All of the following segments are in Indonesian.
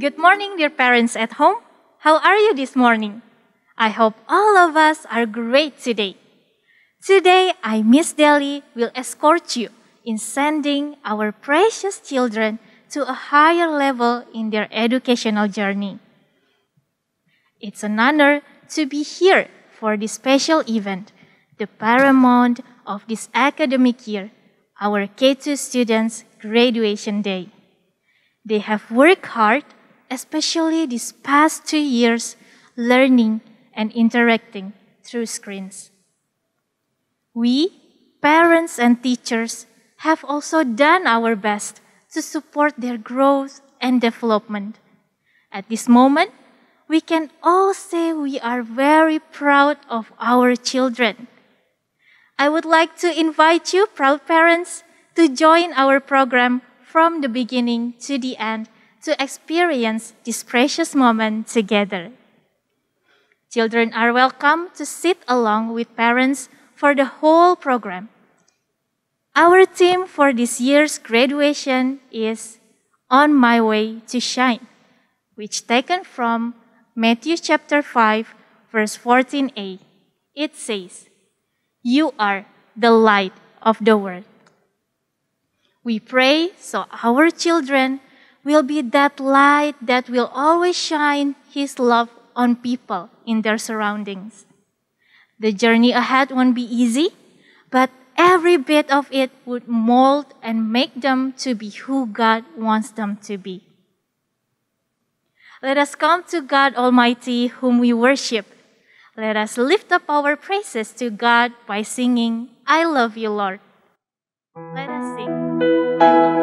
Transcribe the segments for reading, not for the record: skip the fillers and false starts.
Good morning, dear parents at home. How are you this morning? I hope all of us are great today. Today, I, Miss Deli, will escort you in sending our precious children to a higher level in their educational journey. It's an honor to be here for this special event, the paramount of this academic year, our K2 students' graduation day. They have worked hard, especially these past 2 years, learning and interacting through screens. We, parents and teachers, have also done our best to support their growth and development. At this moment, we can all say we are very proud of our children. I would like to invite you, proud parents, to join our program from the beginning to the end to experience this precious moment together. Children are welcome to sit along with parents for the whole program. Our theme for this year's graduation is On My Way to Shine, which taken from Matthew chapter 5, verse 14a. It says, "You are the light of the world." We pray so our children will be that light that will always shine His love on people in their surroundings. The journey ahead won't be easy, but every bit of it would mold and make them to be who God wants them to be. Let us come to God Almighty, whom we worship. Let us lift up our praises to God by singing, "I love you, Lord." Let us sing, "I love you, Lord."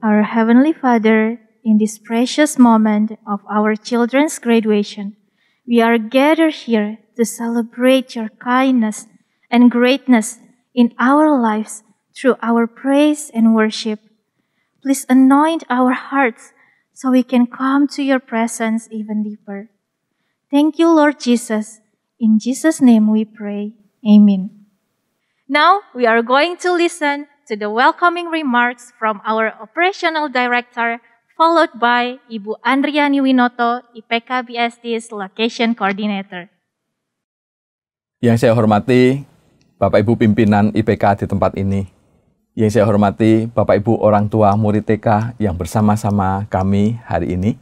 Our Heavenly Father, in this precious moment of our children's graduation, we are gathered here to celebrate your kindness and greatness in our lives through our praise and worship. Please anoint our hearts so we can come to your presence even deeper. Thank you, Lord Jesus. In Jesus' name we pray. Amen. Now we are going to listen to to the welcoming remarks from our Operational Director, followed by Ibu Andriani Winoto, IPK BSD's Location Coordinator. Yang saya hormati Bapak Ibu pimpinan IPK di tempat ini. Yang saya hormati Bapak Ibu orang tua murid TK yang bersama-sama kami hari ini.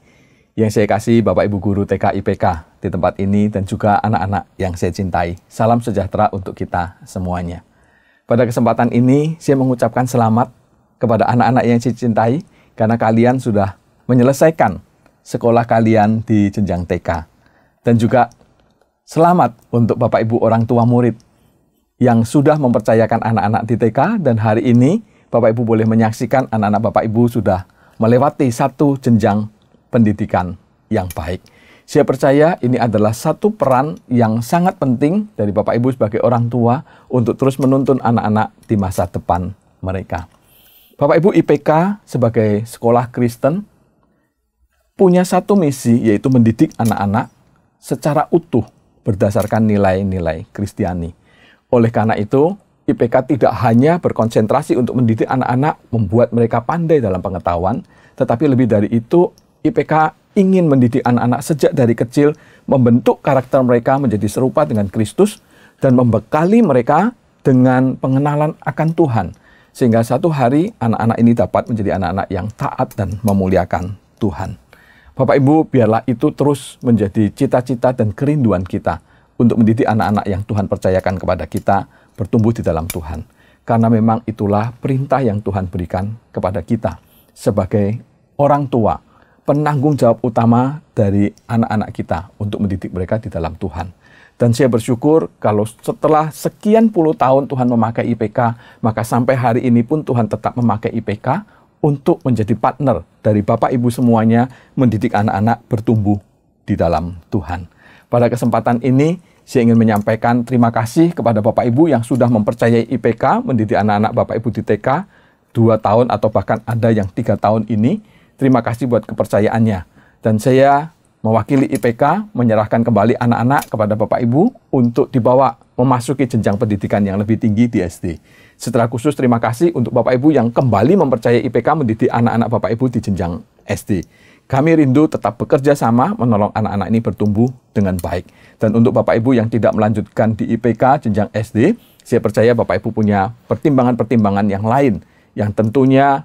Yang saya kasih Bapak Ibu guru TK IPK di tempat ini dan juga anak-anak yang saya cintai. Salam sejahtera untuk kita semuanya. Pada kesempatan ini saya mengucapkan selamat kepada anak-anak yang saya cintai karena kalian sudah menyelesaikan sekolah kalian di jenjang TK. Dan juga selamat untuk Bapak Ibu orang tua murid yang sudah mempercayakan anak-anak di TK dan hari ini Bapak Ibu boleh menyaksikan anak-anak Bapak Ibu sudah melewati satu jenjang pendidikan yang baik. Saya percaya ini adalah satu peran yang sangat penting dari Bapak Ibu sebagai orang tua untuk terus menuntun anak-anak di masa depan mereka. Bapak Ibu IPK sebagai sekolah Kristen punya satu misi, yaitu mendidik anak-anak secara utuh berdasarkan nilai-nilai Kristiani. Oleh karena itu, IPK tidak hanya berkonsentrasi untuk mendidik anak-anak, membuat mereka pandai dalam pengetahuan, tetapi lebih dari itu, IPK ingin mendidik anak-anak sejak dari kecil, membentuk karakter mereka menjadi serupa dengan Kristus, dan membekali mereka dengan pengenalan akan Tuhan. Sehingga satu hari anak-anak ini dapat menjadi anak-anak yang taat dan memuliakan Tuhan. Bapak Ibu, biarlah itu terus menjadi cita-cita dan kerinduan kita untuk mendidik anak-anak yang Tuhan percayakan kepada kita bertumbuh di dalam Tuhan. Karena memang itulah perintah yang Tuhan berikan kepada kita sebagai orang tua, penanggung jawab utama dari anak-anak kita untuk mendidik mereka di dalam Tuhan. Dan saya bersyukur kalau setelah sekian puluh tahun Tuhan memakai IPK, maka sampai hari ini pun Tuhan tetap memakai IPK untuk menjadi partner dari Bapak Ibu semuanya mendidik anak-anak bertumbuh di dalam Tuhan. Pada kesempatan ini, saya ingin menyampaikan terima kasih kepada Bapak Ibu yang sudah mempercayai IPK mendidik anak-anak Bapak Ibu di TK 2 tahun atau bahkan ada yang 3 tahun ini. Terima kasih buat kepercayaannya. Dan saya mewakili IPK menyerahkan kembali anak-anak kepada Bapak Ibu untuk dibawa memasuki jenjang pendidikan yang lebih tinggi di SD. Setelah khusus terima kasih untuk Bapak Ibu yang kembali mempercayai IPK mendidik anak-anak Bapak Ibu di jenjang SD. Kami rindu tetap bekerja sama menolong anak-anak ini bertumbuh dengan baik. Dan untuk Bapak Ibu yang tidak melanjutkan di IPK jenjang SD, saya percaya Bapak Ibu punya pertimbangan-pertimbangan yang lain yang tentunya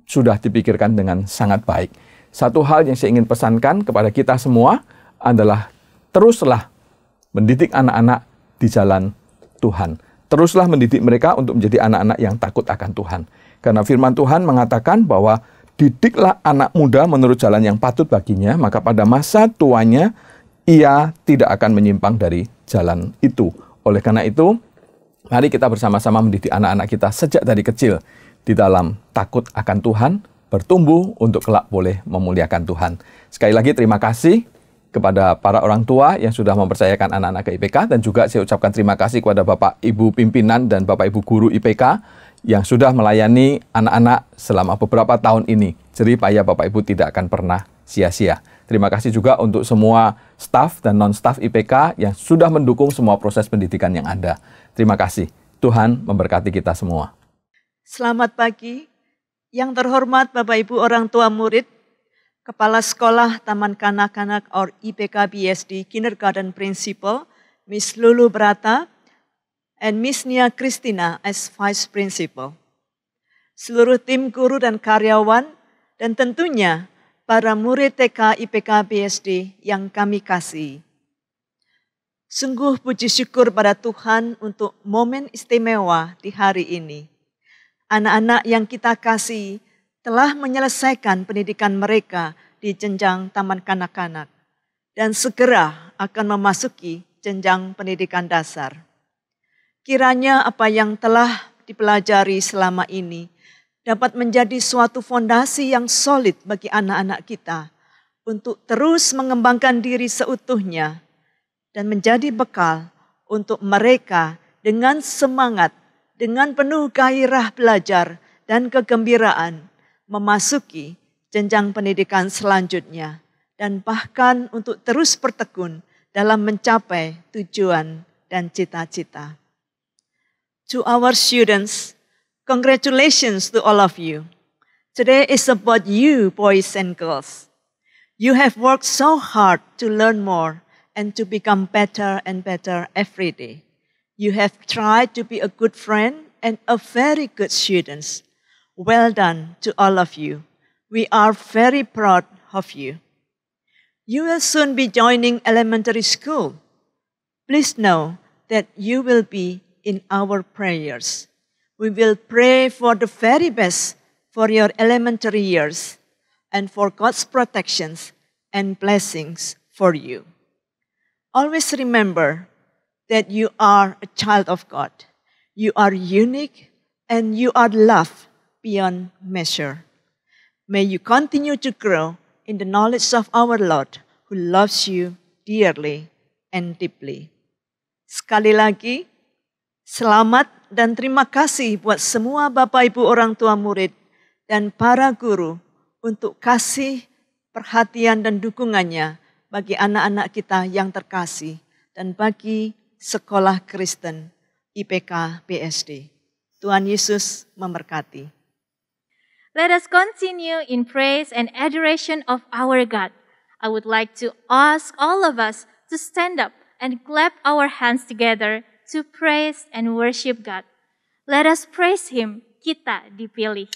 sudah dipikirkan dengan sangat baik. Satu hal yang saya ingin pesankan kepada kita semua adalah teruslah mendidik anak-anak di jalan Tuhan. Teruslah mendidik mereka untuk menjadi anak-anak yang takut akan Tuhan. Karena firman Tuhan mengatakan bahwa didiklah anak muda menurut jalan yang patut baginya, maka pada masa tuanya ia tidak akan menyimpang dari jalan itu. Oleh karena itu, mari kita bersama-sama mendidik anak-anak kita sejak dari kecil di dalam takut akan Tuhan, bertumbuh untuk kelak boleh memuliakan Tuhan. Sekali lagi terima kasih kepada para orang tua yang sudah mempercayakan anak-anak ke IPK, dan juga saya ucapkan terima kasih kepada Bapak Ibu pimpinan dan Bapak Ibu guru IPK yang sudah melayani anak-anak selama beberapa tahun ini. Jerih payah Bapak Ibu tidak akan pernah sia-sia. Terima kasih juga untuk semua staf dan non-staf IPK yang sudah mendukung semua proses pendidikan yang ada. Terima kasih. Tuhan memberkati kita semua. Selamat pagi, yang terhormat Bapak Ibu orang tua murid, Kepala Sekolah Taman Kanak-Kanak or IPK BSD Kindergarten Principal, Miss Lulu Brata, and Miss Nia Christina as Vice Principal. Seluruh tim guru dan karyawan, dan tentunya para murid TK IPK BSD yang kami kasihi. Sungguh puji syukur pada Tuhan untuk momen istimewa di hari ini. Anak-anak yang kita kasih telah menyelesaikan pendidikan mereka di jenjang taman kanak-kanak dan segera akan memasuki jenjang pendidikan dasar. Kiranya apa yang telah dipelajari selama ini dapat menjadi suatu fondasi yang solid bagi anak-anak kita untuk terus mengembangkan diri seutuhnya dan menjadi bekal untuk mereka dengan semangat, dengan penuh gairah belajar dan kegembiraan memasuki jenjang pendidikan selanjutnya dan bahkan untuk terus bertekun dalam mencapai tujuan dan cita-cita. To our students, Congratulations to all of you. Today is about you, boys and girls. You have worked so hard to learn more and to become better and better every day. You have tried to be a good friend and a very good student. Well done to all of you. We are very proud of you. You will soon be joining elementary school. Please know that you will be in our prayers. We will pray for the very best for your elementary years and for God's protections and blessings for you. Always remember that you are a child of God. You are unique and you are loved beyond measure. May you continue to grow in the knowledge of our Lord who loves you dearly and deeply. Sekali lagi, selamat dan terima kasih buat semua Bapak Ibu orang tua murid dan para guru untuk kasih, perhatian dan dukungannya bagi anak-anak kita yang terkasih dan bagi Sekolah Kristen IPK BSD. Tuhan Yesus memberkati. Let us continue in praise and adoration of our God. I would like to ask all of us to stand up and clap our hands together to praise and worship God. Let us praise Him, kita dipilih.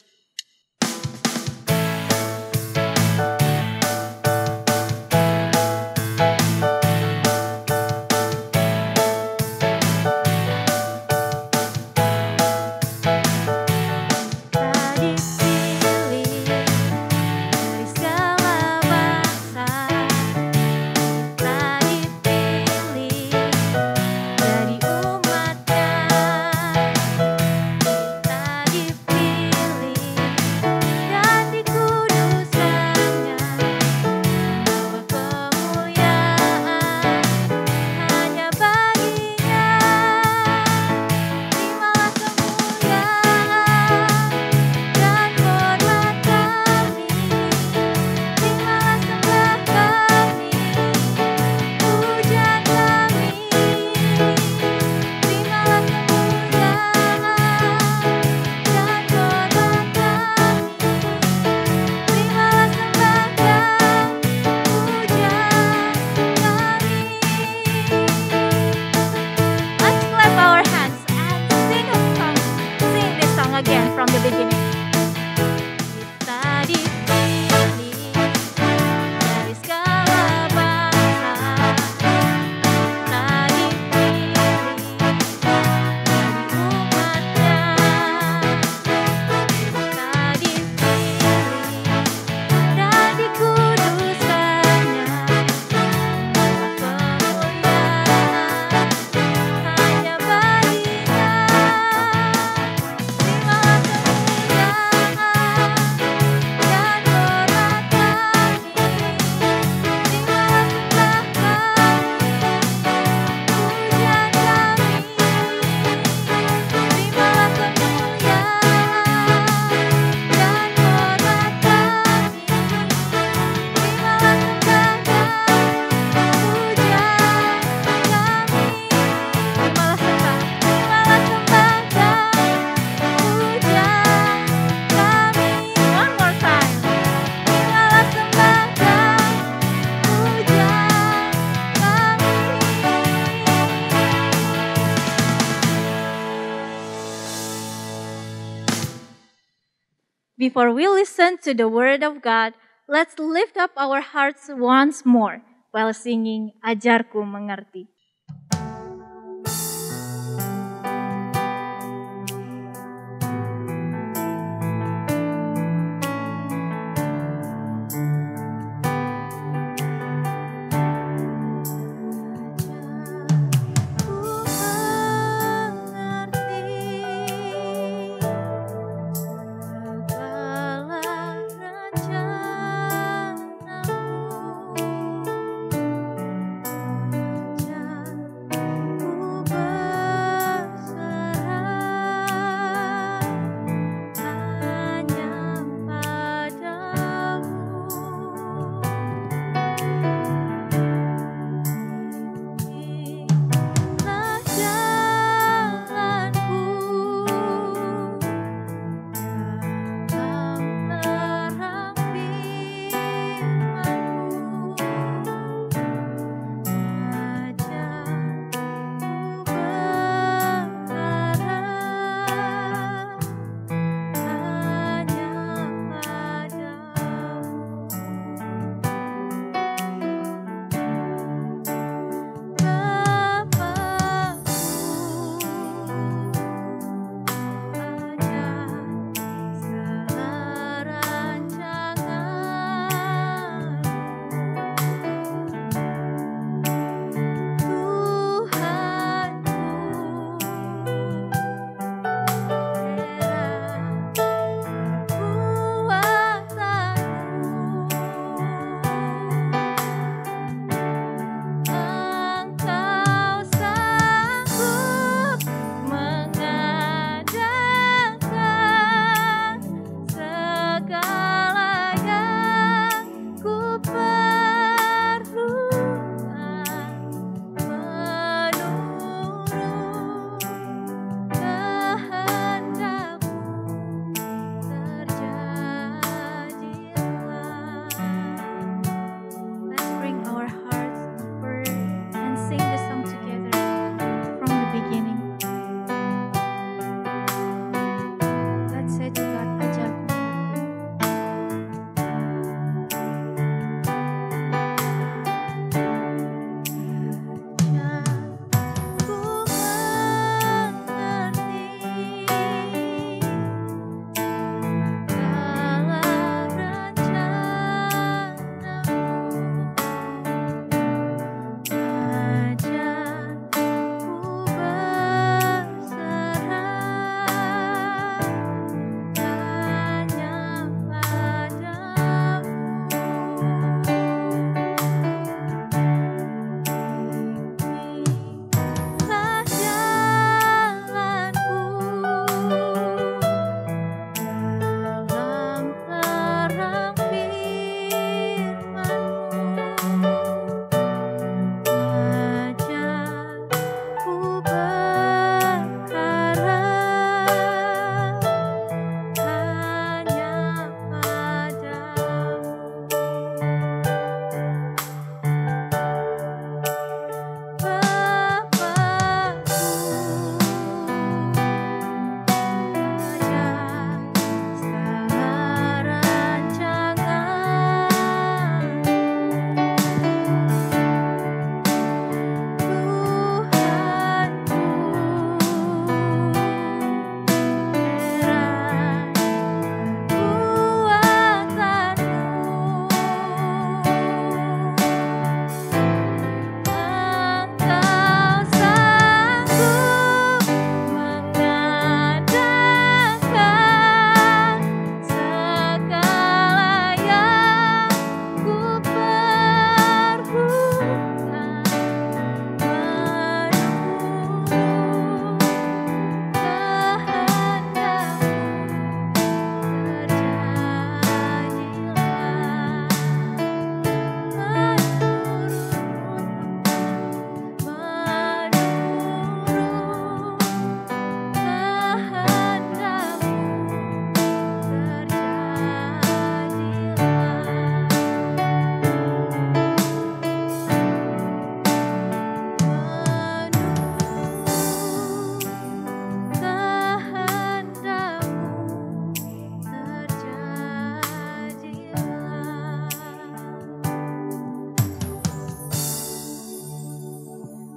Before we listen to the Word of God, let's lift up our hearts once more while singing Ajarku Mengerti.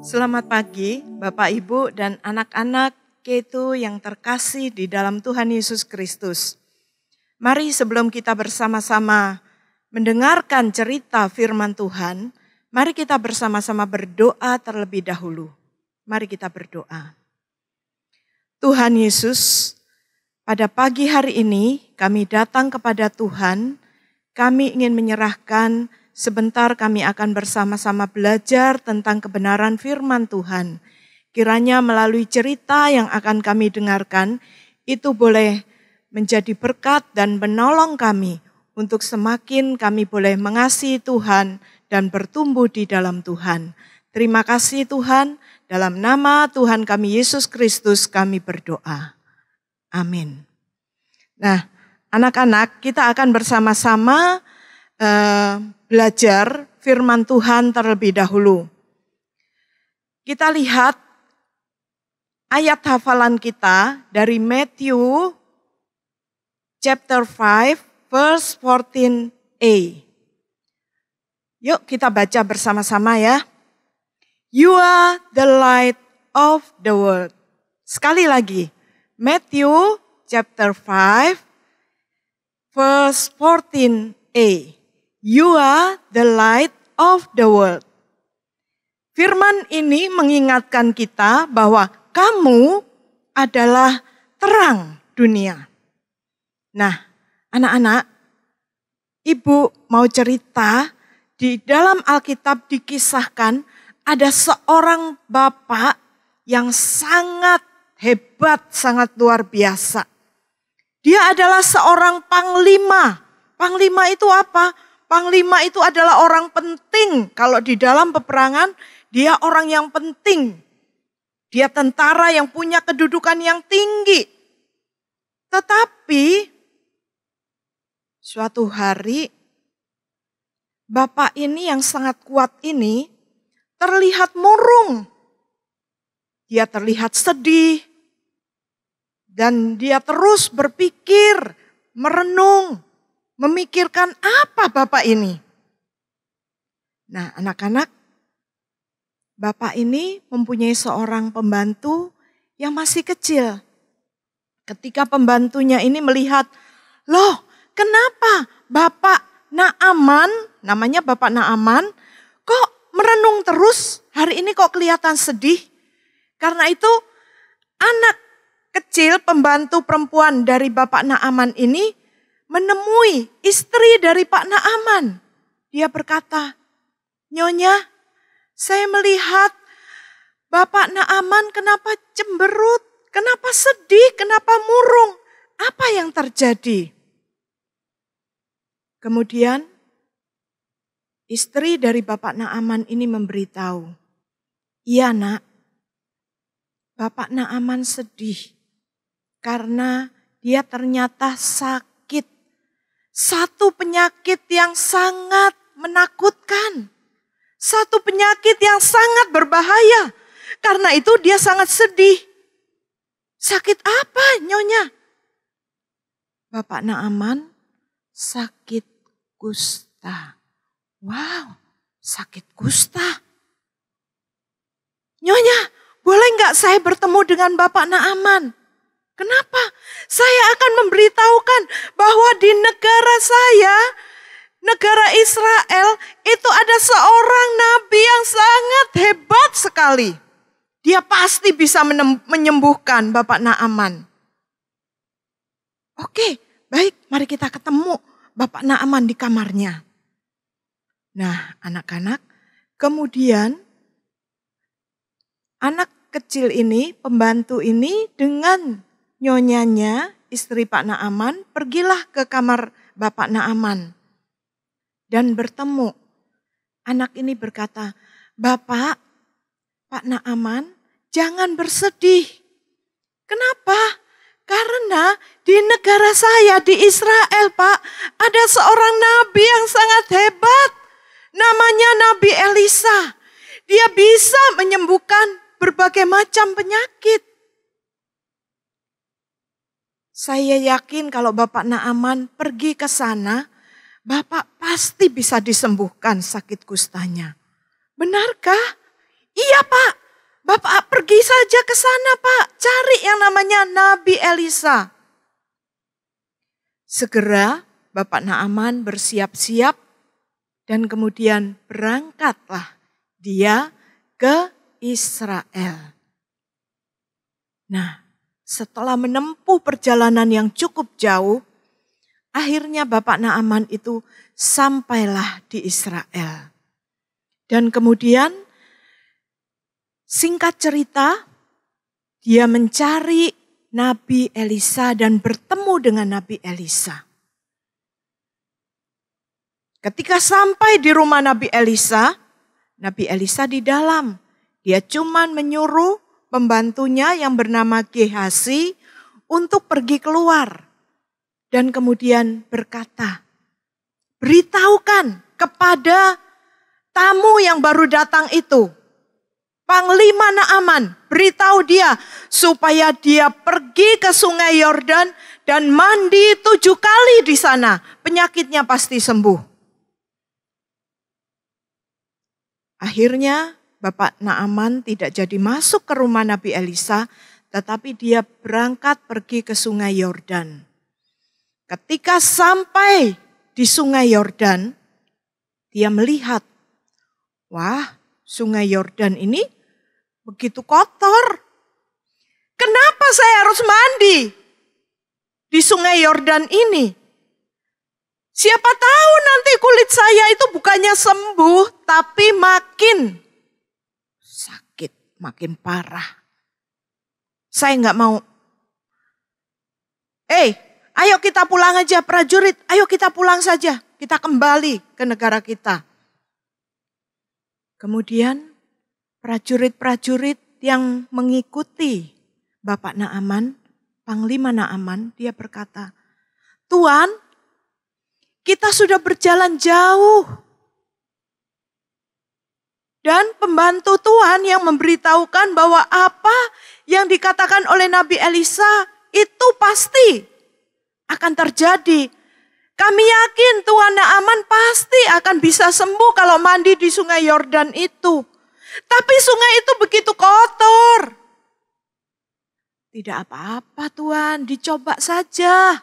Selamat pagi Bapak Ibu dan anak-anak K2 yang terkasih di dalam Tuhan Yesus Kristus. Mari sebelum kita bersama-sama mendengarkan cerita firman Tuhan, mari kita bersama-sama berdoa terlebih dahulu. Mari kita berdoa. Tuhan Yesus, pada pagi hari ini kami datang kepada Tuhan, kami ingin menyerahkan sebentar kami akan bersama-sama belajar tentang kebenaran firman Tuhan. Kiranya melalui cerita yang akan kami dengarkan, itu boleh menjadi berkat dan menolong kami untuk semakin kami boleh mengasihi Tuhan dan bertumbuh di dalam Tuhan. Terima kasih Tuhan, dalam nama Tuhan kami Yesus Kristus kami berdoa. Amin. Nah, anak-anak kita akan bersama-sama belajar firman Tuhan terlebih dahulu. Kita lihat ayat hafalan kita dari Matthew chapter 5 verse 14a. Yuk kita baca bersama-sama ya. You are the light of the world. Sekali lagi, Matthew chapter 5 verse 14a. You are the light of the world. Firman ini mengingatkan kita bahwa kamu adalah terang dunia. Nah, anak-anak, Ibu mau cerita, di dalam Alkitab dikisahkan ada seorang bapak yang sangat hebat, sangat luar biasa. Dia adalah seorang panglima. Panglima itu apa? Panglima itu adalah orang penting. Kalau di dalam peperangan, dia orang yang penting. Dia tentara yang punya kedudukan yang tinggi. Tetapi, suatu hari, bapak ini yang sangat kuat ini terlihat murung. Dia terlihat sedih. Dan dia terus berpikir, merenung. Memikirkan apa bapak ini? Nah, anak-anak, bapak ini mempunyai seorang pembantu yang masih kecil. Ketika pembantunya ini melihat, loh kenapa bapak Naaman, namanya bapak Naaman, kok merenung terus? Hari ini kok kelihatan sedih? Karena itu anak kecil pembantu perempuan dari bapak Naaman ini menemui istri dari Pak Naaman. Dia berkata, Nyonya, saya melihat Bapak Naaman kenapa cemberut, kenapa sedih, kenapa murung. Apa yang terjadi? Kemudian istri dari Bapak Naaman ini memberitahu, iya nak, Bapak Naaman sedih karena dia ternyata sakit. Satu penyakit yang sangat menakutkan. Satu penyakit yang sangat berbahaya. Karena itu dia sangat sedih. Sakit apa Nyonya? Bapak Naaman sakit kusta. Wow, sakit kusta. Nyonya, boleh nggak saya bertemu dengan Bapak Naaman? Kenapa? Saya akan memberitahukan bahwa di negara saya, negara Israel, itu ada seorang nabi yang sangat hebat sekali. Dia pasti bisa menyembuhkan Bapak Naaman. Oke, baik, mari kita ketemu Bapak Naaman di kamarnya. Nah, anak-anak, kemudian anak kecil ini, pembantu ini dengan nyonyanya, istri Pak Naaman, pergilah ke kamar Bapak Naaman. Dan bertemu. Anak ini berkata, Bapak, Pak Naaman, jangan bersedih. Kenapa? Karena di negara saya, di Israel Pak, ada seorang nabi yang sangat hebat. Namanya Nabi Elisa. Dia bisa menyembuhkan berbagai macam penyakit. Saya yakin kalau Bapak Naaman pergi ke sana, Bapak pasti bisa disembuhkan sakit kustanya. Benarkah? Iya Pak, Bapak pergi saja ke sana Pak, cari yang namanya Nabi Elisa. Segera Bapak Naaman bersiap-siap dan kemudian berangkatlah dia ke Israel. Nah, setelah menempuh perjalanan yang cukup jauh, akhirnya Bapak Naaman itu sampailah di Israel. Dan kemudian singkat cerita, dia mencari Nabi Elisa dan bertemu dengan Nabi Elisa. Ketika sampai di rumah Nabi Elisa di dalam. Dia cuman menyuruh pembantunya yang bernama Gehasi untuk pergi keluar. Dan kemudian berkata, beritahukan kepada tamu yang baru datang itu, Panglima Naaman, beritahu dia supaya dia pergi ke Sungai Yordan dan mandi 7 kali di sana. Penyakitnya pasti sembuh. Akhirnya Bapak Naaman tidak jadi masuk ke rumah Nabi Elisa, tetapi dia berangkat pergi ke Sungai Yordan. Ketika sampai di Sungai Yordan, dia melihat, wah, Sungai Yordan ini begitu kotor. Kenapa saya harus mandi di Sungai Yordan ini? Siapa tahu nanti kulit saya itu bukannya sembuh, tapi makin sakit, makin parah. Saya nggak mau. Ayo kita pulang aja prajurit, ayo kita pulang saja. Kita kembali ke negara kita. Kemudian prajurit-prajurit yang mengikuti Bapak Naaman, Panglima Naaman, dia berkata, Tuan, kita sudah berjalan jauh. Dan pembantu Tuhan yang memberitahukan bahwa apa yang dikatakan oleh Nabi Elisa itu pasti akan terjadi. Kami yakin Tuan Naaman pasti akan bisa sembuh kalau mandi di Sungai Yordan itu. Tapi sungai itu begitu kotor. Tidak apa-apa Tuan, dicoba saja.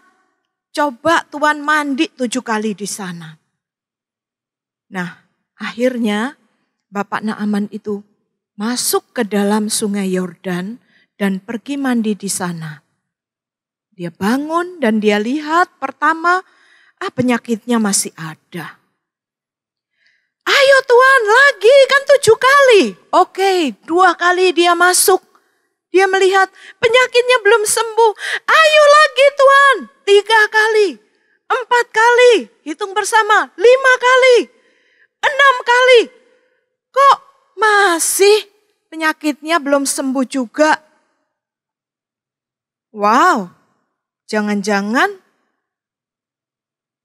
Coba Tuan mandi 7 kali di sana. Nah, akhirnya Bapak Naaman itu masuk ke dalam Sungai Yordan dan pergi mandi di sana. Dia bangun dan dia lihat pertama, penyakitnya masih ada. Ayo Tuan, lagi kan 7 kali. Oke, 2 kali dia masuk. Dia melihat penyakitnya belum sembuh. Ayo lagi Tuan, 3 kali, 4 kali. Hitung bersama, 5 kali, 6 kali. Kok masih penyakitnya belum sembuh juga? Wow, jangan-jangan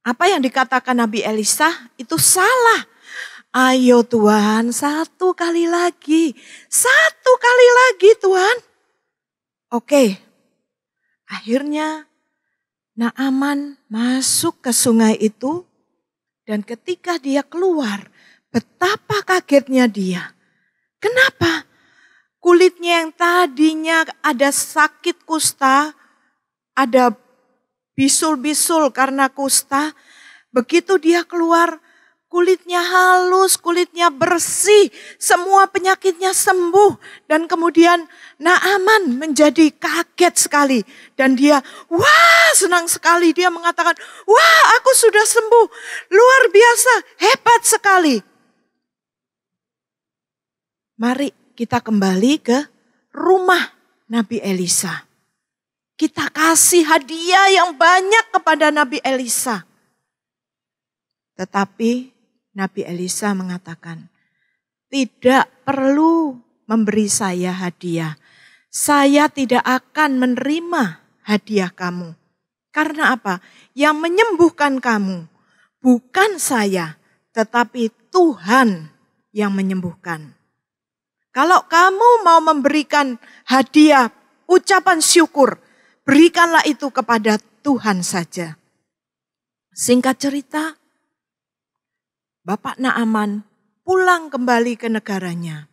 apa yang dikatakan Nabi Elisa itu salah. Ayo Tuhan, 1 kali lagi. 1 kali lagi Tuhan. Oke, akhirnya Naaman masuk ke sungai itu. Dan ketika dia keluar, betapa kagetnya dia. Kenapa? Kulitnya yang tadinya ada sakit kusta, ada bisul-bisul karena kusta. Begitu dia keluar, kulitnya halus, kulitnya bersih, semua penyakitnya sembuh. Dan kemudian Naaman menjadi kaget sekali. Dan dia, wah senang sekali. Dia mengatakan, wah aku sudah sembuh, luar biasa, hebat sekali. Mari kita kembali ke rumah Nabi Elisa. Kita kasih hadiah yang banyak kepada Nabi Elisa. Tetapi Nabi Elisa mengatakan, tidak perlu memberi saya hadiah. Saya tidak akan menerima hadiah kamu. Karena apa? Yang menyembuhkan kamu bukan saya, tetapi Tuhan yang menyembuhkan. Kalau kamu mau memberikan hadiah, ucapan syukur, berikanlah itu kepada Tuhan saja. Singkat cerita, Bapak Naaman pulang kembali ke negaranya.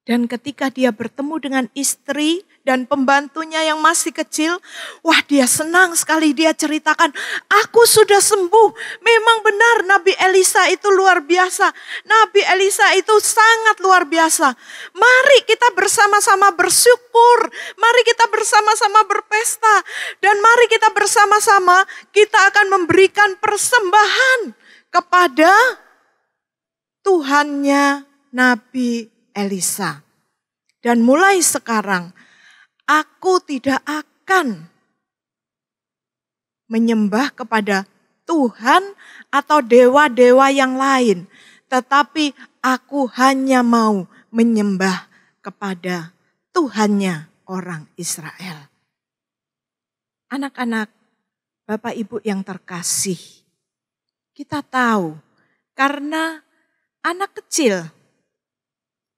Dan ketika dia bertemu dengan istri dan pembantunya yang masih kecil, wah dia senang sekali, dia ceritakan, aku sudah sembuh. Memang benar Nabi Elisa itu luar biasa. Nabi Elisa itu sangat luar biasa. Mari kita bersama-sama bersyukur, mari kita bersama-sama berpesta, dan mari kita bersama-sama kita akan memberikan persembahan kepada Tuhannya Nabi Elisa. Dan mulai sekarang, aku tidak akan menyembah kepada Tuhan atau dewa-dewa yang lain. Tetapi aku hanya mau menyembah kepada Tuhannya orang Israel. Anak-anak, Bapak Ibu yang terkasih, kita tahu karena anak kecil,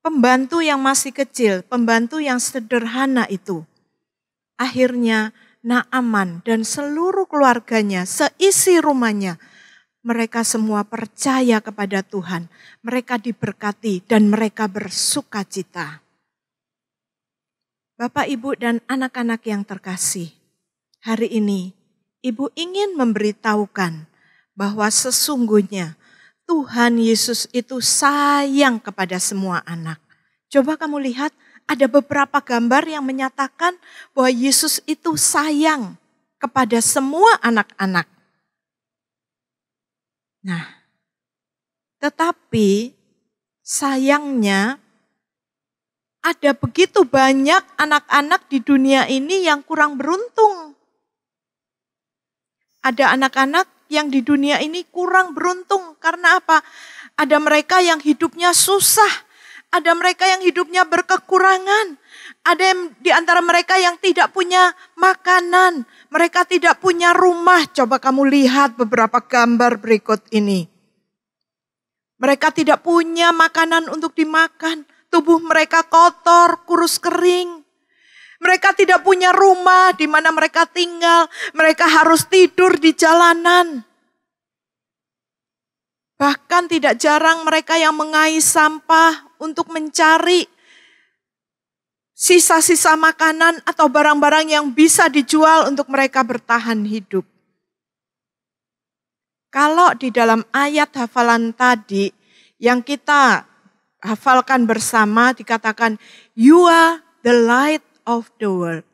pembantu yang masih kecil, pembantu yang sederhana itu, akhirnya Naaman dan seluruh keluarganya, seisi rumahnya, mereka semua percaya kepada Tuhan. Mereka diberkati dan mereka bersukacita. Bapak, Ibu, dan anak-anak yang terkasih, hari ini Ibu ingin memberitahukan bahwa sesungguhnya Tuhan Yesus itu sayang kepada semua anak. Coba kamu lihat, ada beberapa gambar yang menyatakan bahwa Yesus itu sayang kepada semua anak-anak. Nah, tetapi sayangnya ada begitu banyak anak-anak di dunia ini yang kurang beruntung. Ada anak-anak yang di dunia ini kurang beruntung. Karena apa? Ada mereka yang hidupnya susah. Ada mereka yang hidupnya berkekurangan. Ada yang di antara mereka yang tidak punya makanan. Mereka tidak punya rumah. Coba kamu lihat beberapa gambar berikut ini. Mereka tidak punya makanan untuk dimakan. Tubuh mereka kotor, kurus kering. Mereka tidak punya rumah di mana mereka tinggal. Mereka harus tidur di jalanan. Bahkan tidak jarang mereka yang mengais sampah untuk mencari sisa-sisa makanan atau barang-barang yang bisa dijual untuk mereka bertahan hidup. Kalau di dalam ayat hafalan tadi yang kita hafalkan bersama dikatakan, you are the light of the world.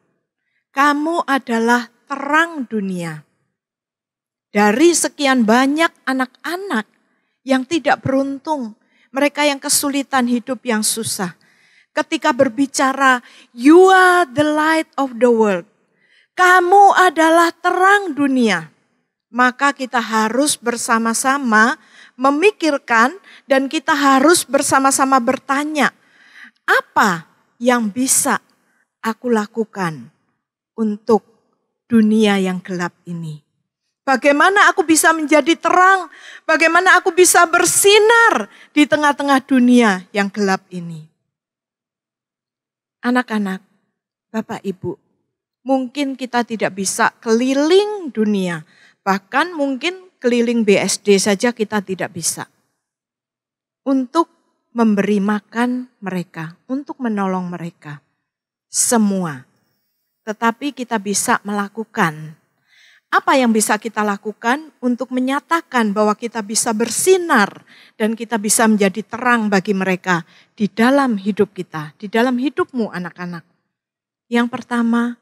Kamu adalah terang dunia. Dari sekian banyak anak-anak yang tidak beruntung, mereka yang kesulitan hidup yang susah. Ketika berbicara, you are the light of the world. Kamu adalah terang dunia. Maka kita harus bersama-sama memikirkan dan kita harus bersama-sama bertanya, apa yang bisa aku lakukan untuk dunia yang gelap ini? Bagaimana aku bisa menjadi terang? Bagaimana aku bisa bersinar di tengah-tengah dunia yang gelap ini? Anak-anak, Bapak Ibu, mungkin kita tidak bisa keliling dunia. Bahkan mungkin keliling BSD saja kita tidak bisa. Untuk memberi makan mereka, untuk menolong mereka. Semua. Tetapi kita bisa melakukan. Apa yang bisa kita lakukan untuk menyatakan bahwa kita bisa bersinar dan kita bisa menjadi terang bagi mereka di dalam hidup kita, di dalam hidupmu anak-anak. Yang pertama,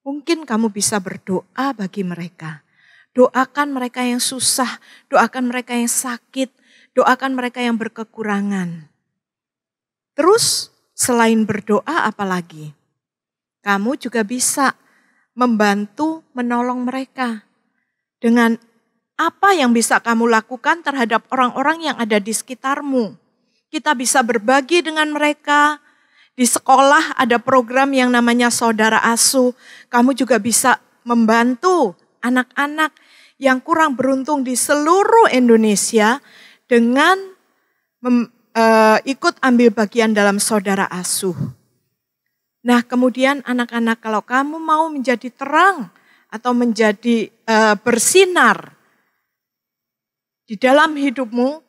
mungkin kamu bisa berdoa bagi mereka. Doakan mereka yang susah, doakan mereka yang sakit, doakan mereka yang berkekurangan. Terus selain berdoa apalagi? Kamu juga bisa membantu menolong mereka. Dengan apa yang bisa kamu lakukan terhadap orang-orang yang ada di sekitarmu. Kita bisa berbagi dengan mereka. Di sekolah ada program yang namanya Saudara Asuh. Kamu juga bisa membantu anak-anak yang kurang beruntung di seluruh Indonesia dengan ikut ambil bagian dalam Saudara Asuh. Nah, kemudian anak-anak, kalau kamu mau menjadi terang atau menjadi bersinar di dalam hidupmu,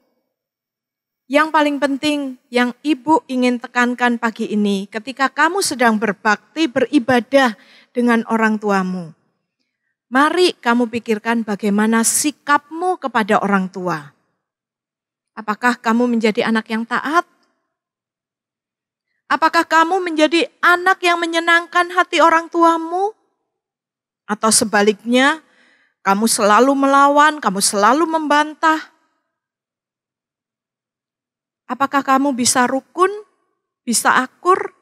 Yang paling penting yang Ibu ingin tekankan pagi ini ketika kamu sedang berbakti, beribadah dengan orang tuamu. Mari kamu pikirkan bagaimana sikapmu kepada orang tua. Apakah kamu menjadi anak yang taat? Apakah kamu menjadi anak yang menyenangkan hati orang tuamu? Atau sebaliknya, kamu selalu melawan, kamu selalu membantah? Apakah kamu bisa rukun, bisa akur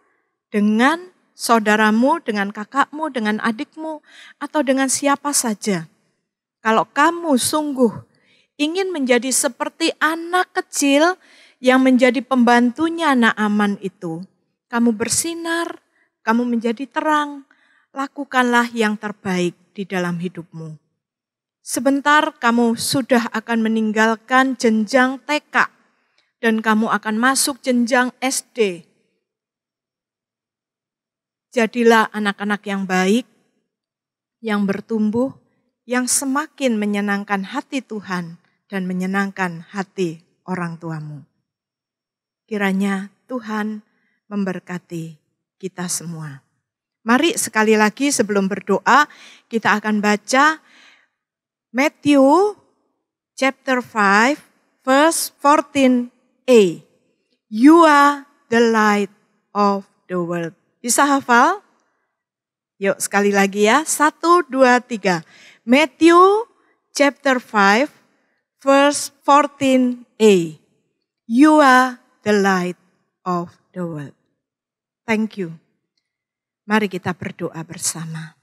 dengan saudaramu, dengan kakakmu, dengan adikmu, atau dengan siapa saja? Kalau kamu sungguh ingin menjadi seperti anak kecil yang menjadi pembantunya Naaman itu, kamu bersinar, kamu menjadi terang, lakukanlah yang terbaik di dalam hidupmu. Sebentar kamu sudah akan meninggalkan jenjang TK, dan kamu akan masuk jenjang SD. Jadilah anak-anak yang baik, yang bertumbuh, yang semakin menyenangkan hati Tuhan dan menyenangkan hati orang tuamu. Kiranya Tuhan memberkati kita semua. Mari sekali lagi sebelum berdoa, kita akan baca Matthew chapter 5 verse 14. You are the light of the world. Bisa hafal? Yuk sekali lagi ya. 1, 2, 3. Matthew chapter 5 verse 14a. You are the light of the world. Thank you. Mari kita berdoa bersama.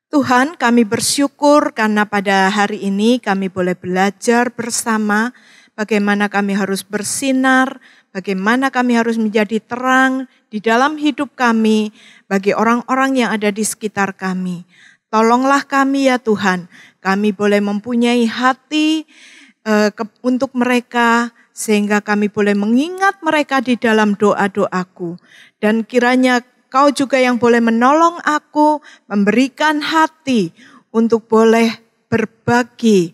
Tuhan, kami bersyukur karena pada hari ini kami boleh belajar bersama bagaimana kami harus bersinar, bagaimana kami harus menjadi terang di dalam hidup kami bagi orang-orang yang ada di sekitar kami. Tolonglah kami ya Tuhan, kami boleh mempunyai hati untuk mereka sehingga kami boleh mengingat mereka di dalam doa-doaku. Dan kiranya Kau juga yang boleh menolong aku, memberikan hati untuk boleh berbagi,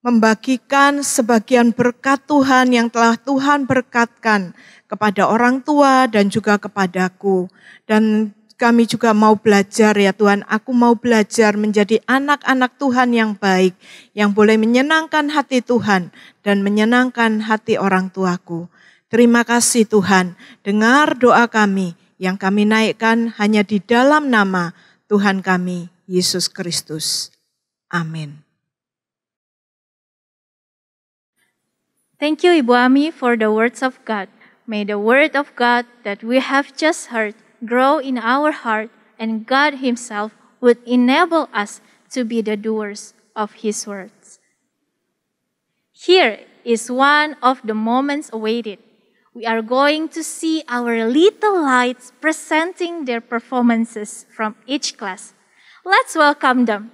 membagikan sebagian berkat Tuhan yang telah Tuhan berkatkan kepada orang tua dan juga kepadaku. Dan kami juga mau belajar ya Tuhan, aku mau belajar menjadi anak-anak Tuhan yang baik, yang boleh menyenangkan hati Tuhan dan menyenangkan hati orang tuaku. Terima kasih Tuhan, dengar doa kami yang kami naikkan hanya di dalam nama Tuhan kami, Yesus Kristus. Amin. Thank you, Ibu Ami, for the words of God. May the word of God that we have just heard grow in our heart, and God Himself would enable us to be the doers of His words. Here is one of the moments awaited. We are going to see our little lights presenting their performances from each class. Let's welcome them.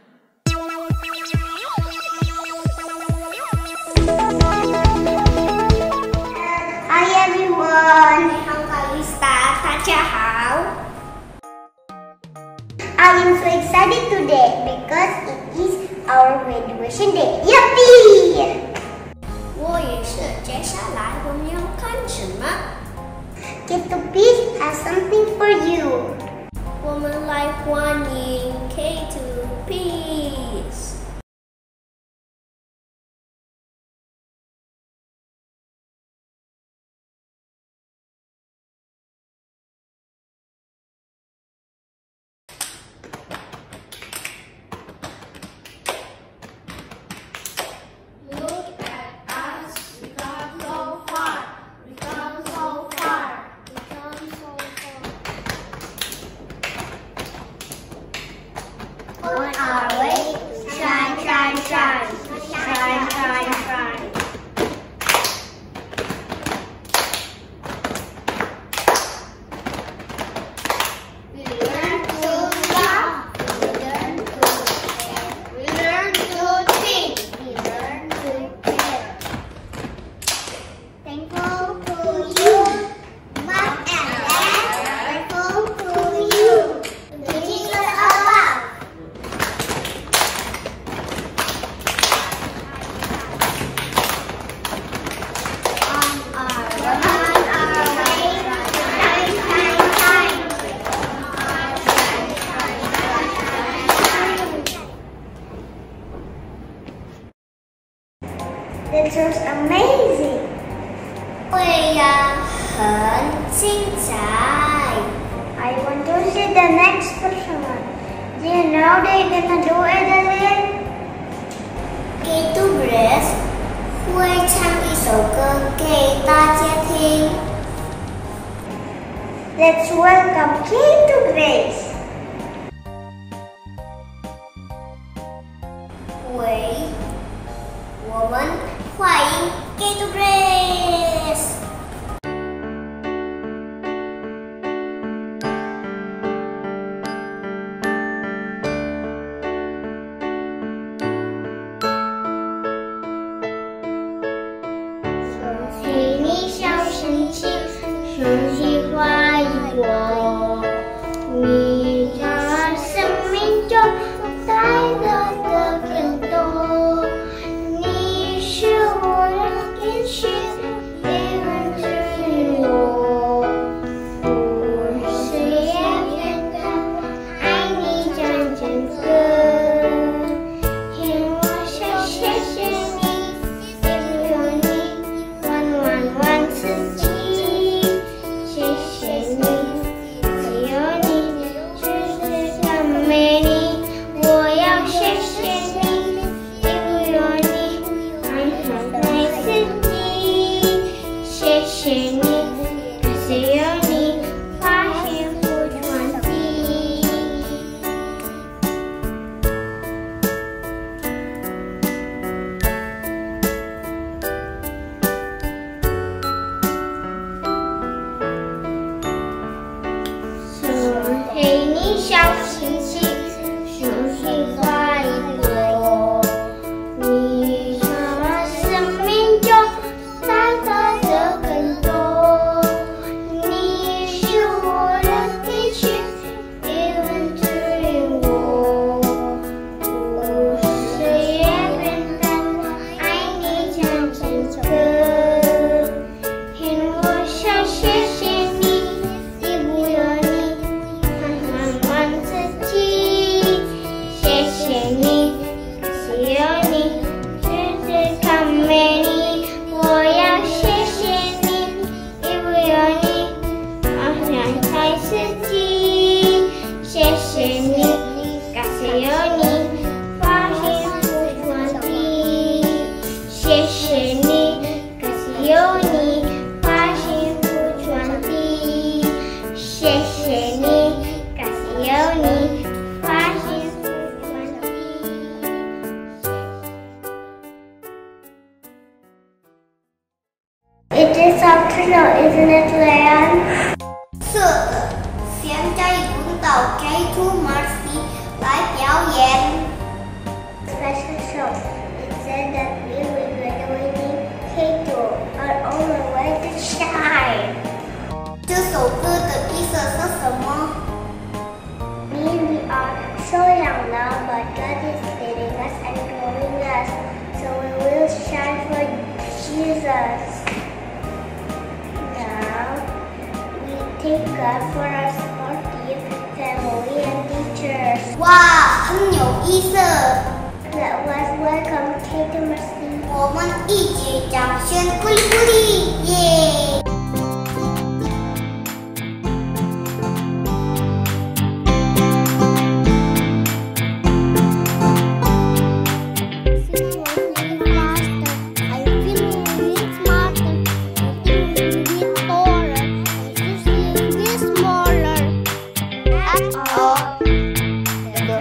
Hi everyone, I'm Kalista. Tachahau. I am so excited today because it is our graduation day. Yippee! 我也是，接下来我们要看什么 K2P has something for you. 我们来欢迎 K2Ps。On our way, shine, shine, shine, shine, shine, shine. We learn to love, we learn to share, we learn to think, we learn to care. Thankful to you, Mom and Dad. Thankful to you, the teachers above. It was amazing. 会呀，很精彩。I want to see the next person. Do you know they're gonna do it again? K2 Grace 会唱一首歌给大家听。Let's welcome K2 Grace. 喂，我们欢迎 K2 Grace。恭喜你小星星，恭喜花一朵，你让生命中带来的更多。你是我的天使，永远指引我。我是也变得爱你整整个。听我说谢谢你，也不用你万次记，谢谢你，只有你就是个美丽。我要谢谢你，也不用你再次记，谢谢你，只有你把幸福传递。送给你小星星，星星花一朵，你让我生命中带来的更多。你是我的天使，永远指引我。我是也变得爱你整整个。听我说谢谢你，也不用你万次记，谢谢你，只有你就是个美丽。我要谢谢你，也不用你再次记，谢谢你，感谢有你把幸福传递，谢谢你，感谢有你把幸福传递，谢谢你，感谢有你把幸福传递。It is afternoon, isn't it, Leon? 是的，现在轮到 K2 Mercy 来表演。Special show. It said that we will be graduating K2 are on the way to shine. 这首歌的意思是什么？ We are so young now, but God is leading us and growing us, so we will shine for Jesus. Now, we thank God for our supportive family and teachers. 哇，很有意思。That was welcome K2 Mercy. 我们一起掌声鼓励鼓励，耶！The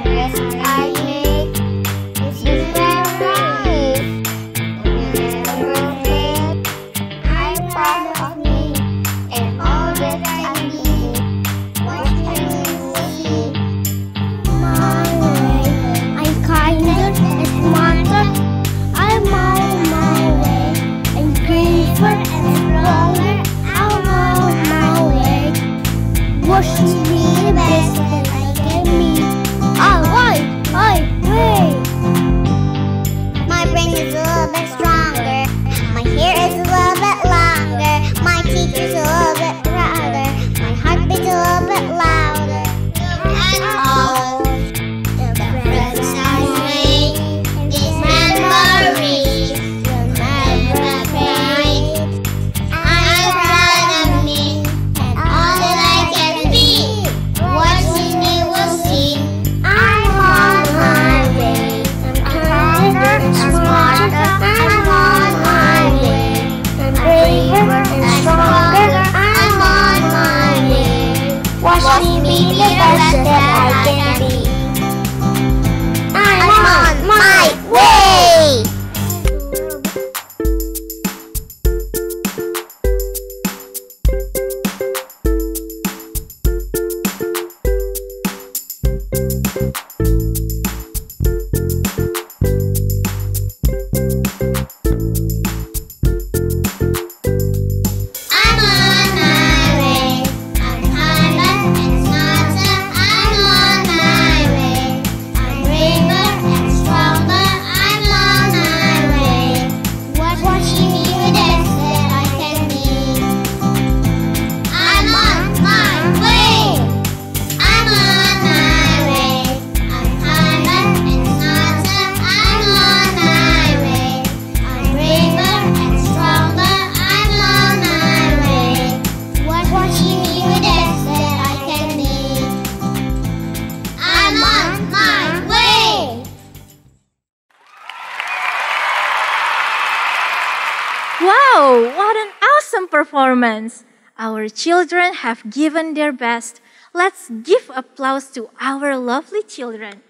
awesome performance. Our children have given their best. Let's give applause to our lovely children.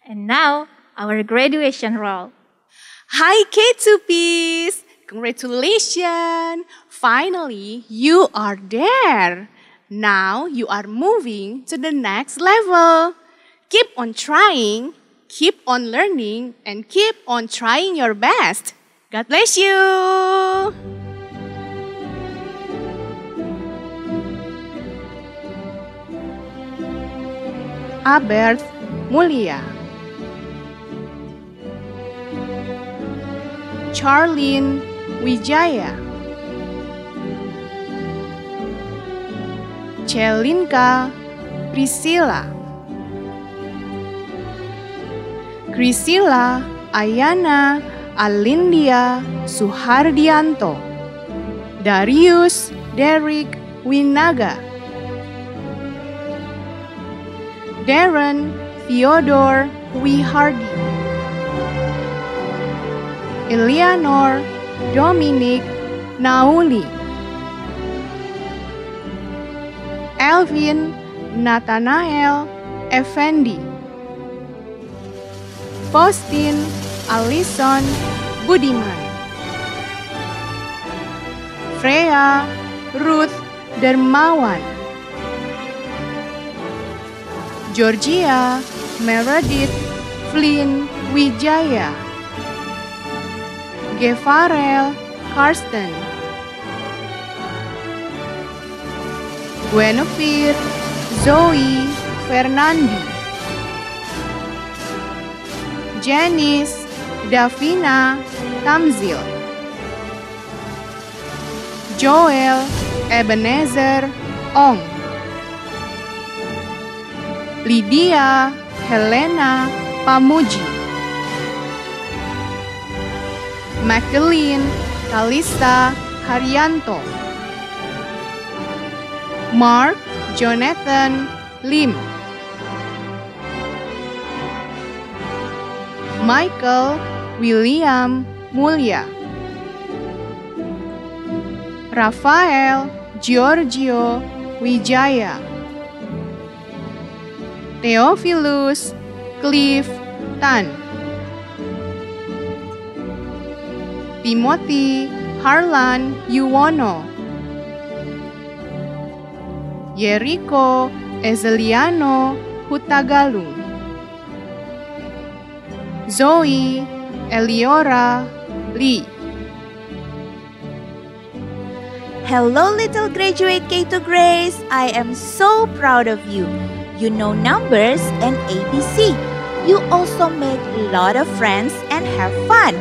And now, our graduation roll. Hi K2Ps! Congratulations! Finally, you are there. Now you are moving to the next level. Keep on trying, keep on learning, and keep on trying your best. God bless you! Albert Mulia, Charlene Wijaya, Celinka Priscilla, Krisila Ayana Alindia Suhardianto, Darius Derek Winaga, Darren Theodore Wihardi, Eleanor Dominic Nauli, Elvin Nathanael Effendi, Faustin Alison Budiman, Freya Ruth Dermawan, Georgia Meredith Flynn Wijaya, Gevarel Karsten, Guinevere Zoe Fernandi, Janice Davina Tamzil, Joel Ebenezer Ong, Lydia Helena Pamuji, Magdalene Kalista Haryanto, Mark Jonathan Lim, Michael William Mulya, Rafael Giorgio Wijaya, Theophilus Cliff Tan, Timothy Harlan Yuwono, Yeriko Ezeliano Hutagalung, Zoe Eliora Lee. Hello, little graduate K2 Grace. I am so proud of you. You know numbers and ABC. You also made a lot of friends and have fun.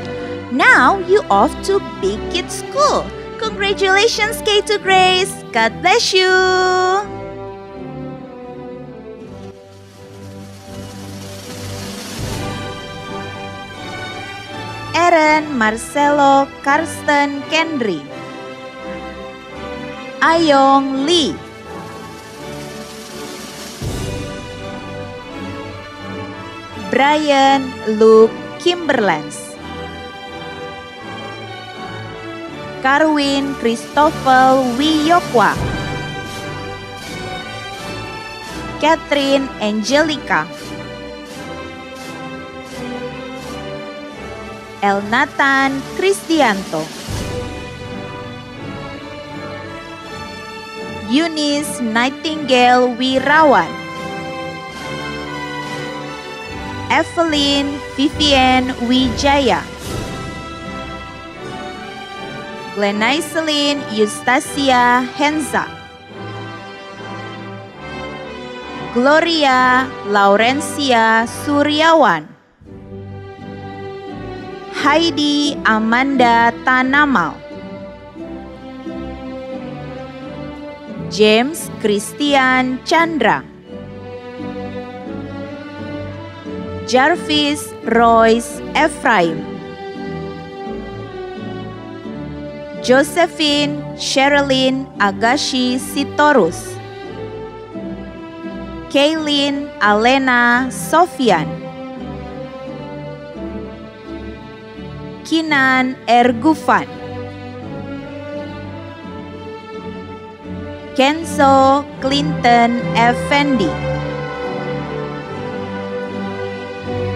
Now you off to Big Kids School. Congratulations, K2 Grace. God bless you. Aaron Marcelo Karsten Kendry, Ayong Lee, Brian Luke Kimberlands, Karwin Christopher Wiyokwa, Catherine Angelica, Elnathan Kristianto, Eunice Nightingale Wirawan, Evelyn Vivian Wijaya, Glenaiselin Eustacia Henza, Gloria Laurencia Suryawan, Heidi Amanda Tanamal, James Christian Chandra, Jarvis Royce Ephraim, Josephine Sherilyn Agashi Sitorus, Kaylin Alena Sofian, Kinan Ergufan, Kenzo Clinton Effendi,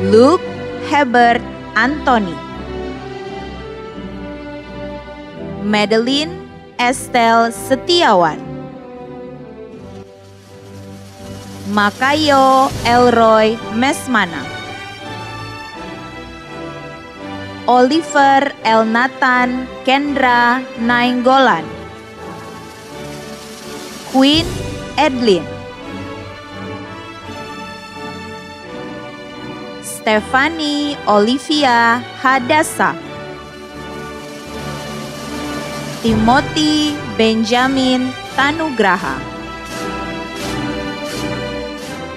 Luke Hebert Anthony, Madeline Estelle Setiawan, Makayo Elroy Mesmana, Oliver Elnathan Kendra Nainggolan, Queen Edlin, Stephanie Olivia Hadassa, Timothy Benjamin Tanugraha.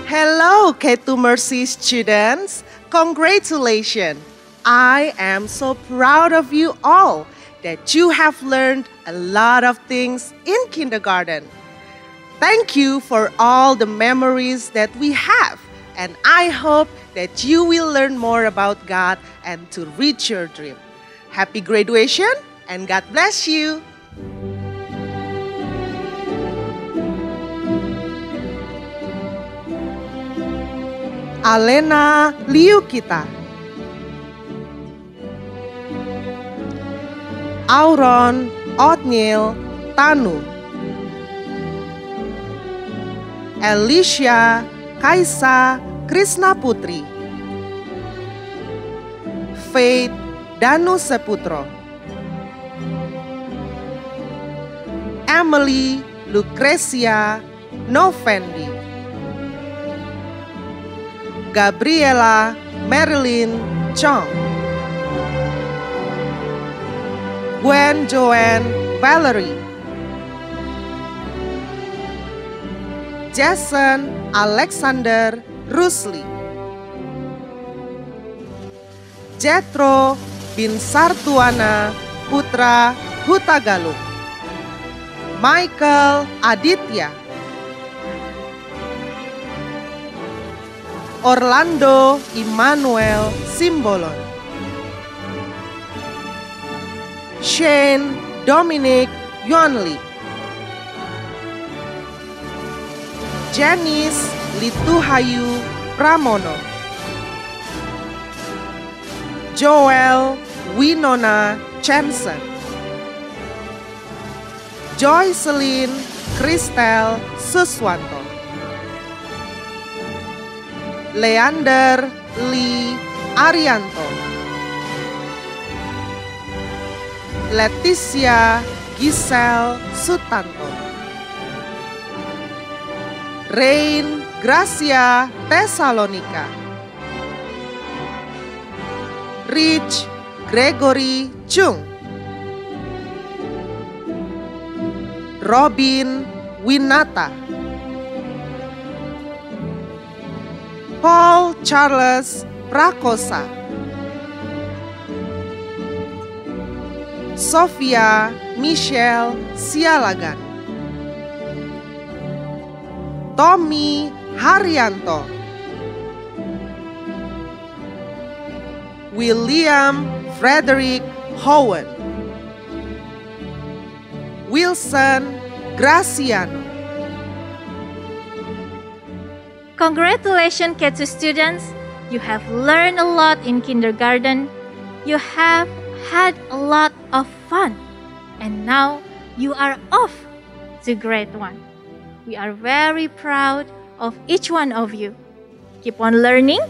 Hello, K2 Mercy students. Congratulations. I am so proud of you all that you have learned a lot of things in kindergarten. Thank you for all the memories that we have, and I hope that you will learn more about God and to reach your dream. Happy graduation and God bless you. Alena Liukita, Auron Othniel Tanu, Alicia Kaisa Krisna Putri, Faith Danu Seputro, Emily Lucrecia Novendi, Gabriela Marilyn Chong, Gwen Joanne Valerie, Jason Alexander Rusli, Jethro bin Sartuana Putra Hutagalung, Michael Aditya, Orlando Immanuel Simbolon, Shane Dominic Yuanli, Janice Lituhayu Pramono, Joel Winona Jensen, Joycelyn Kristel Suswanto, Leander Lee Arianto, Leticia Giselle Sutanto, Rain Gracia Tesalonika, Rich Gregory Chung, Robin Winata, Paul Charles Prakosa, Sofia Michelle Sialagan, Tommy Haryanto, William Frederick Howen, Wilson Graciano. Congratulations, K2 students. You have learned a lot in kindergarten. You have had a lot of fun. And now you are off to grade 1. We are very proud of each one of you. Keep on learning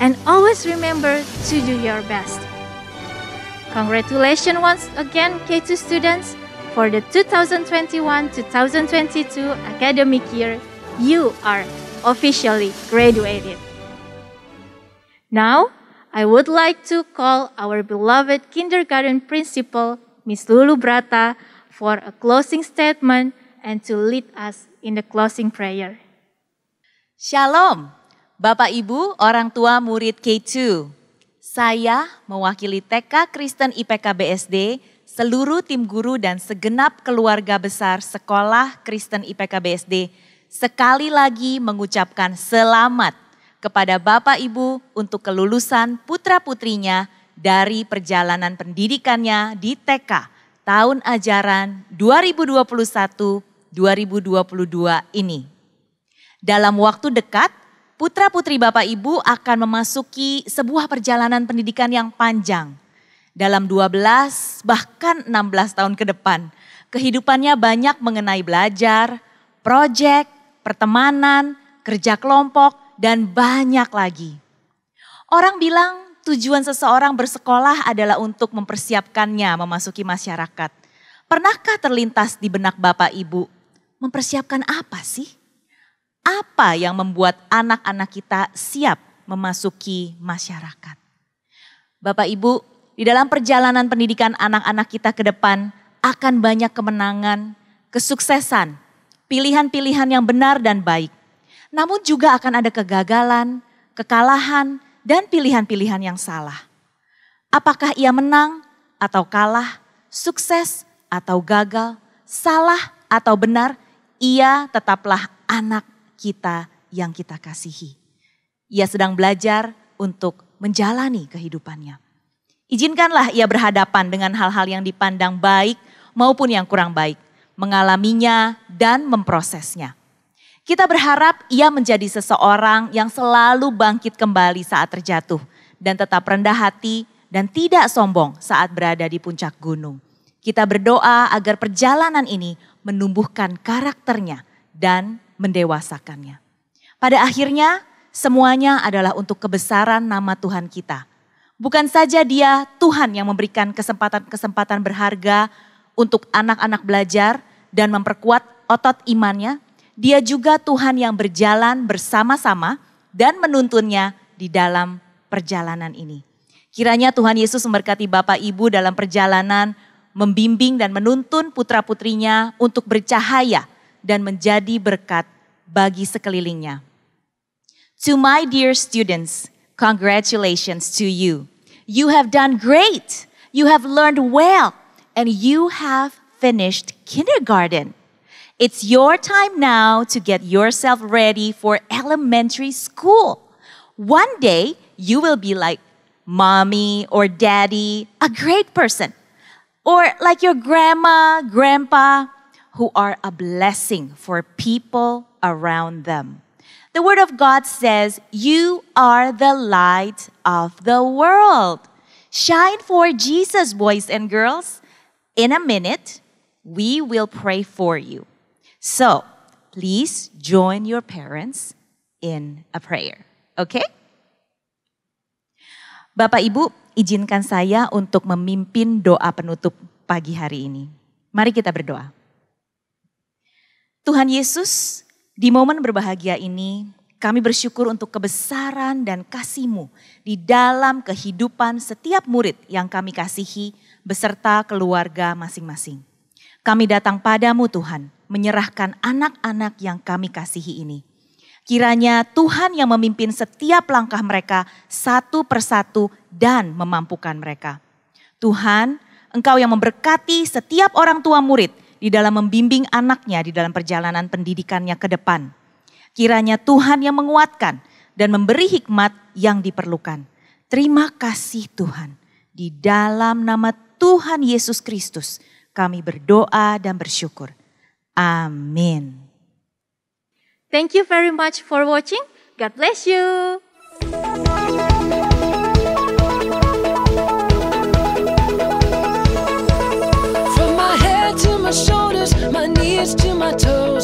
and always remember to do your best. Congratulations once again, K2 students, for the 2021-2022 academic year. You are officially graduated. Now, I would like to call our beloved kindergarten principal, Miss Lulu Brata, for a closing statement and to lead us in the closing prayer. Shalom, Bapak Ibu orang tua murid K2. Saya mewakili TK Kristen IPK BSD, seluruh tim guru dan segenap keluarga besar Sekolah Kristen IPK BSD sekali lagi mengucapkan selamat kepada Bapak Ibu untuk kelulusan putra-putrinya dari perjalanan pendidikannya di TK tahun ajaran 2021-2022. 2022 ini. Dalam waktu dekat, putra-putri Bapak Ibu akan memasuki sebuah perjalanan pendidikan yang panjang. Dalam 12 bahkan 16 tahun ke depan, kehidupannya banyak mengenai belajar, proyek, pertemanan, kerja kelompok, dan banyak lagi. Orang bilang tujuan seseorang bersekolah adalah untuk mempersiapkannya memasuki masyarakat. Pernahkah terlintas di benak Bapak Ibu, mempersiapkan apa sih? Apa yang membuat anak-anak kita siap memasuki masyarakat? Bapak Ibu, di dalam perjalanan pendidikan anak-anak kita ke depan akan banyak kemenangan, kesuksesan, pilihan-pilihan yang benar dan baik. Namun juga akan ada kegagalan, kekalahan, dan pilihan-pilihan yang salah. Apakah ia menang atau kalah, sukses atau gagal, salah atau benar, ia tetaplah anak kita yang kita kasihi. Ia sedang belajar untuk menjalani kehidupannya. Izinkanlah ia berhadapan dengan hal-hal yang dipandang baik maupun yang kurang baik, mengalaminya dan memprosesnya. Kita berharap ia menjadi seseorang yang selalu bangkit kembali saat terjatuh dan tetap rendah hati dan tidak sombong saat berada di puncak gunung. Kita berdoa agar perjalanan ini menumbuhkan karakternya dan mendewasakannya. Pada akhirnya semuanya adalah untuk kebesaran nama Tuhan kita. Bukan saja Dia Tuhan yang memberikan kesempatan-kesempatan berharga untuk anak-anak belajar dan memperkuat otot imannya, Dia juga Tuhan yang berjalan bersama-sama dan menuntunnya di dalam perjalanan ini. Kiranya Tuhan Yesus memberkati Bapak Ibu dalam perjalanan, membimbing dan menuntun putra-putrinya untuk bercahaya dan menjadi berkat bagi sekelilingnya. To my dear students, congratulations to you. You have done great. You have learned well. And you have finished kindergarten. It's your time now to get yourself ready for elementary school. One day, you will be like mommy or daddy, a great person. Or like your grandma, grandpa, who are a blessing for people around them. The Word of God says, you are the light of the world. Shine for Jesus, boys and girls. In a minute, we will pray for you. So, please join your parents in a prayer. Okay? Bapak Ibu, izinkan saya untuk memimpin doa penutup pagi hari ini. Mari kita berdoa. Tuhan Yesus, di momen berbahagia ini, kami bersyukur untuk kebesaran dan kasih-Mu di dalam kehidupan setiap murid yang kami kasihi beserta keluarga masing-masing. Kami datang padamu Tuhan, menyerahkan anak-anak yang kami kasihi ini. Kiranya Tuhan yang memimpin setiap langkah mereka satu persatu dan memampukan mereka. Tuhan, Engkau yang memberkati setiap orang tua murid di dalam membimbing anaknya di dalam perjalanan pendidikannya ke depan. Kiranya Tuhan yang menguatkan dan memberi hikmat yang diperlukan. Terima kasih Tuhan. Di dalam nama Tuhan Yesus Kristus kami berdoa dan bersyukur. Amin. Thank you very much for watching. God bless you. From my head to my shoulders, my knees to my toes.